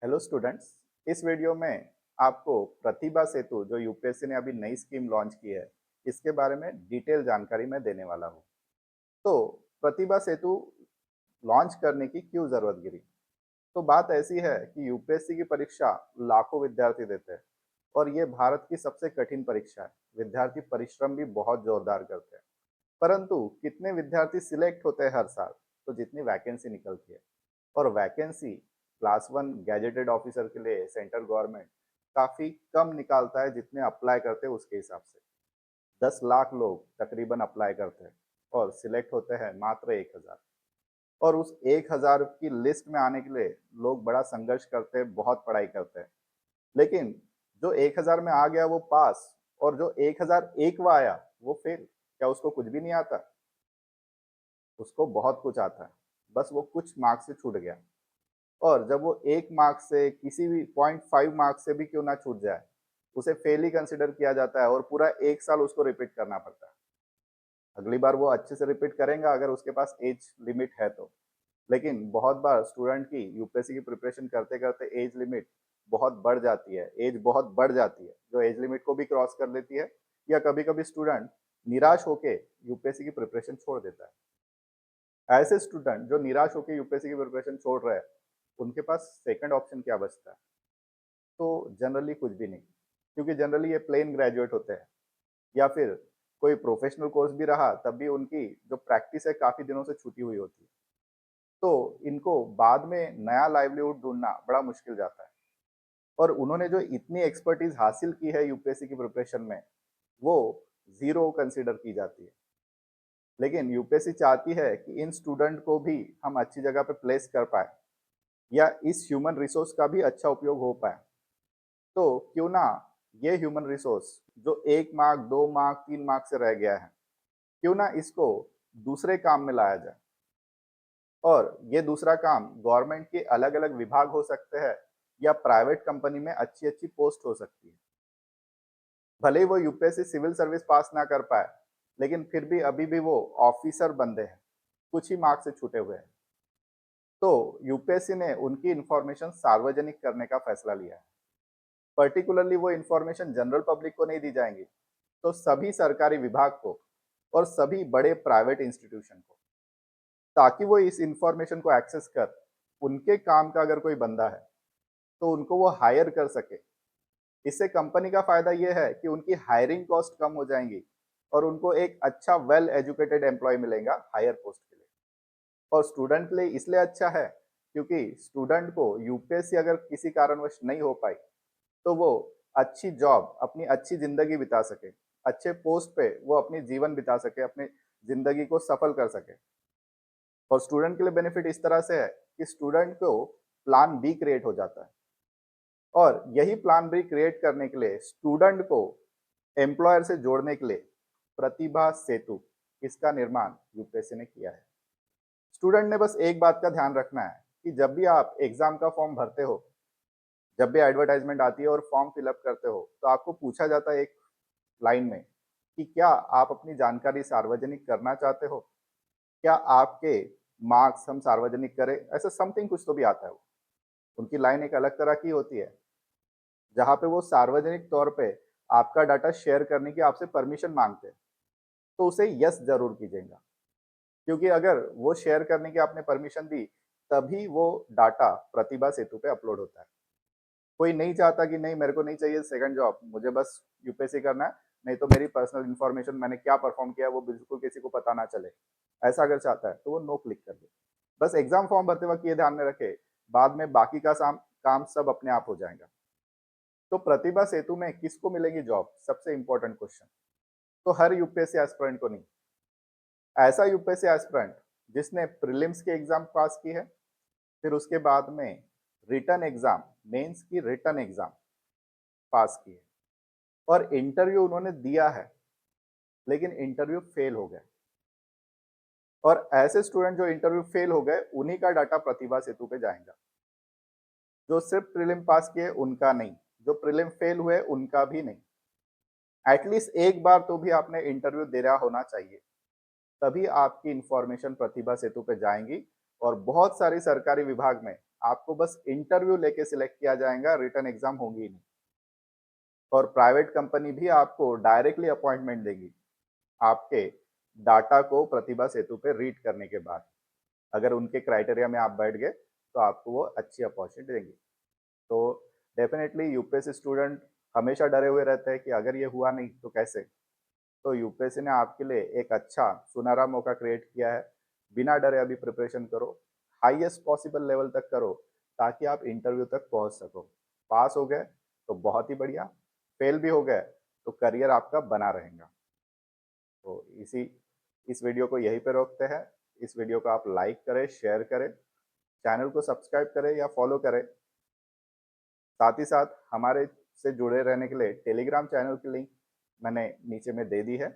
Hello students. इस video में आपको प्रतिभा सेतु जो यूपीएससी ने अभी नई स्कीम लॉन्च की है इसके बारे में डिटेल जानकारी मैं देने वाला हूँ। तो प्रतिभा सेतु लॉन्च करने की क्यों ज़रूरत गिरी? तो बात ऐसी है कि यूपीएससी की परीक्षा लाखों विद्यार्थी देते हैं और ये भारत की सबसे कठिन परीक्षा है। विद्यार्थी परिश्रम भी बहुत जोरदार करते हैं, परंतु कितने विद्यार्थी सिलेक्ट होते हैं हर साल? तो जितनी वैकेंसी निकलती है, और vacancy class one gazetted officer के लिए सेंट्रल गवर्नमेंट काफ़ी कम निकालता है जितने अप्लाई करते हैं उसके हिसाब से। 10 लाख लोग तकरीबन अप्लाई करते हैं और सिलेक्ट होते हैं मात्र 1,000। और उस 1,000 की लिस्ट में आने के लिए लोग बड़ा संघर्ष करते हैं, बहुत पढ़ाई करते हैं। लेकिन जो 1,000 में आ गया वो पास, और जो 1,001वां आया वो फेल। क्या उसको कुछ भी नहीं आता? उसको बहुत कुछ आता है, बस वो कुछ मार्क्स से छूट गया। और जब वो 1 मार्क्स से, किसी भी 0.5 मार्क्स से भी क्यों ना छूट जाए, उसे फेल ही कंसिडर किया जाता है और पूरा 1 साल उसको रिपीट करना पड़ता है। अगली बार वो अच्छे से रिपीट करेगा अगर उसके पास एज लिमिट है तो। लेकिन बहुत बार स्टूडेंट की यूपीएससी की प्रिपरेशन करते-करते एज लिमिट बहुत बढ़ जाती है, एज बहुत बढ़ जाती है, जो एज लिमिट को भी क्रॉस कर देती है, या कभी-कभी स्टूडेंट निराश होके यूपीएससी की प्रिपरेशन छोड़ देता है। ऐसे स्टूडेंट जो निराश होके यूपीएससी की प्रिपरेशन छोड़ रहे हैं, उनके पास सेकंड ऑप्शन क्या बचता है? तो जनरली कुछ भी नहीं, क्योंकि जनरली ये प्लेन ग्रेजुएट होते हैं, या फिर कोई प्रोफेशनल कोर्स भी रहा तब भी उनकी जो प्रैक्टिस है काफ़ी दिनों से छूटी हुई होती है। तो इनको बाद में नया लाइवलीहुड ढूँढना बड़ा मुश्किल जाता है। और उन्होंने जो इतनी एक्सपर्टीज़ हासिल की है यूपीएससी की प्रिपरेशन में, वो ज़ीरो कंसीडर की जाती है। लेकिन यूपीएससी चाहती है कि इन स्टूडेंट को भी हम अच्छी जगह पे प्लेस कर पाएँ, या इस ह्यूमन रिसोर्स का भी अच्छा उपयोग हो पाए। तो क्यों ना ये ह्यूमन रिसोर्स जो 1 मार्क, 2 मार्क, 3 मार्क से रह गया है, क्यों ना इसको दूसरे काम में लाया जाए। और ये दूसरा काम गवर्नमेंट के अलग-अलग विभाग हो सकते हैं, या प्राइवेट कंपनी में अच्छी-अच्छी पोस्ट हो सकती है। भले ही वो यूपीएससी सिविल सर्विस पास ना कर पाए, लेकिन फिर भी अभी भी वो ऑफिसर बंदे हैं, कुछ ही मार्क्स से छूटे हुए हैं। तो यूपीएससी ने उनकी इन्फॉर्मेशन सार्वजनिक करने का फैसला लिया है। पर्टिकुलरली वो इन्फॉर्मेशन जनरल पब्लिक को नहीं दी जाएंगी, तो सभी सरकारी विभाग को और सभी बड़े प्राइवेट इंस्टीट्यूशन को, ताकि वो इस इन्फॉर्मेशन को एक्सेस कर उनके काम का अगर कोई बंदा है तो उनको वो हायर कर सके। इससे कंपनी का फायदा ये है कि उनकी हायरिंग कॉस्ट कम हो जाएंगी और उनको एक अच्छा वेल एजुकेटेड एम्प्लॉय मिलेगा हायर पोस्ट के लिए। और स्टूडेंट के लिए इसलिए अच्छा है क्योंकि स्टूडेंट को यूपीएससी अगर किसी कारणवश नहीं हो पाई, तो वो अच्छी जॉब, अपनी अच्छी ज़िंदगी बिता सके, अच्छे पोस्ट पे वो अपनी जीवन बिता सके, अपनी ज़िंदगी को सफल कर सके। और स्टूडेंट के लिए बेनिफिट इस तरह से है कि स्टूडेंट को प्लान बी क्रिएट हो जाता है, और यही प्लान बी क्रिएट करने के लिए स्टूडेंट को एम्प्लॉयर से जोड़ने के लिए प्रतिभा सेतु, इसका निर्माण यूपीएससी ने किया है। स्टूडेंट ने बस एक बात का ध्यान रखना है कि जब भी आप एग्ज़ाम का फॉर्म भरते हो, जब भी एडवर्टाइज़मेंट आती है और फॉर्म फिल अप करते हो, तो आपको पूछा जाता है एक लाइन में कि क्या आप अपनी जानकारी सार्वजनिक करना चाहते हो? क्या आपके मार्क्स हम सार्वजनिक करें? ऐसा समथिंग कुछ तो भी आता है वो। उनकी लाइन एक अलग तरह की होती है, जहाँ पे वो सार्वजनिक तौर पे आपका डाटा शेयर करने की आपसे परमिशन माँगते हैं, तो उसे यस ज़रूर कीजिएगा। क्योंकि अगर वो शेयर करने की आपने परमिशन दी, तभी वो डाटा प्रतिभा सेतु पे अपलोड होता है। कोई नहीं चाहता कि नहीं, मेरे को नहीं चाहिए सेकंड जॉब, मुझे बस यूपीएससी करना है, नहीं तो मेरी पर्सनल इन्फॉर्मेशन, मैंने क्या परफॉर्म किया वो बिल्कुल किसी को पता ना चले। ऐसा अगर चाहता है तो वो नो क्लिक कर दे। बस एग्जाम फॉर्म भरते वक्त ये ध्यान में रखे, बाद में बाकी का काम सब अपने आप हो जाएगा। तो प्रतिभा सेतु में किसको मिलेगी जॉब? सबसे इंपॉर्टेंट क्वेश्चन। तो हर यूपीएससी एस्पिरेंट को नहीं, ऐसा यूपीएससी एस्पिरेंट जिसने प्रीलिम्स के एग्जाम पास की है, फिर उसके बाद में रिटन एग्जाम, मेंस की रिटन एग्जाम पास की है, और इंटरव्यू उन्होंने दिया है, लेकिन इंटरव्यू फेल हो गए। और ऐसे स्टूडेंट जो इंटरव्यू फेल हो गए, उन्हीं का डाटा प्रतिभा सेतु पे जाएगा। जो सिर्फ प्रीलिम पास किए उनका नहीं, जो प्रीलिम फेल हुए उनका भी नहीं। एटलीस्ट एक बार तो भी आपने इंटरव्यू दे रहा होना चाहिए, तभी आपकी इंफॉर्मेशन प्रतिभा सेतु पे जाएंगी। और बहुत सारी सरकारी विभाग में आपको बस इंटरव्यू लेके सिलेक्ट किया जाएगा, रिटन एग्जाम होगी ही नहीं। और प्राइवेट कंपनी भी आपको डायरेक्टली अपॉइंटमेंट देगी आपके डाटा को प्रतिभा सेतु पे रीड करने के बाद। अगर उनके क्राइटेरिया में आप बैठ गए तो आपको वो अच्छी अपॉर्चुनिटी देंगी। तो डेफिनेटली यूपीएससी स्टूडेंट हमेशा डरे हुए रहते हैं कि अगर ये हुआ नहीं तो कैसे। तो यूपीएससी ने आपके लिए एक अच्छा सुनहरा मौका क्रिएट किया है। बिना डरे अभी प्रिपरेशन करो, हाईएस्ट पॉसिबल लेवल तक करो, ताकि आप इंटरव्यू तक पहुंच सको। पास हो गए तो बहुत ही बढ़िया, फेल भी हो गए तो करियर आपका बना रहेगा। तो इस वीडियो को यहीं पे रोकते हैं। इस वीडियो को आप लाइक करें, शेयर करें, चैनल को सब्सक्राइब करें या फॉलो करें। साथ ही साथ हमारे से जुड़े रहने के लिए टेलीग्राम चैनल की लिंक मैंने नीचे में दे दी है,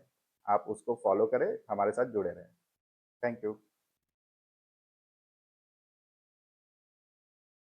आप उसको फॉलो करें, हमारे साथ जुड़े रहें। Thank you.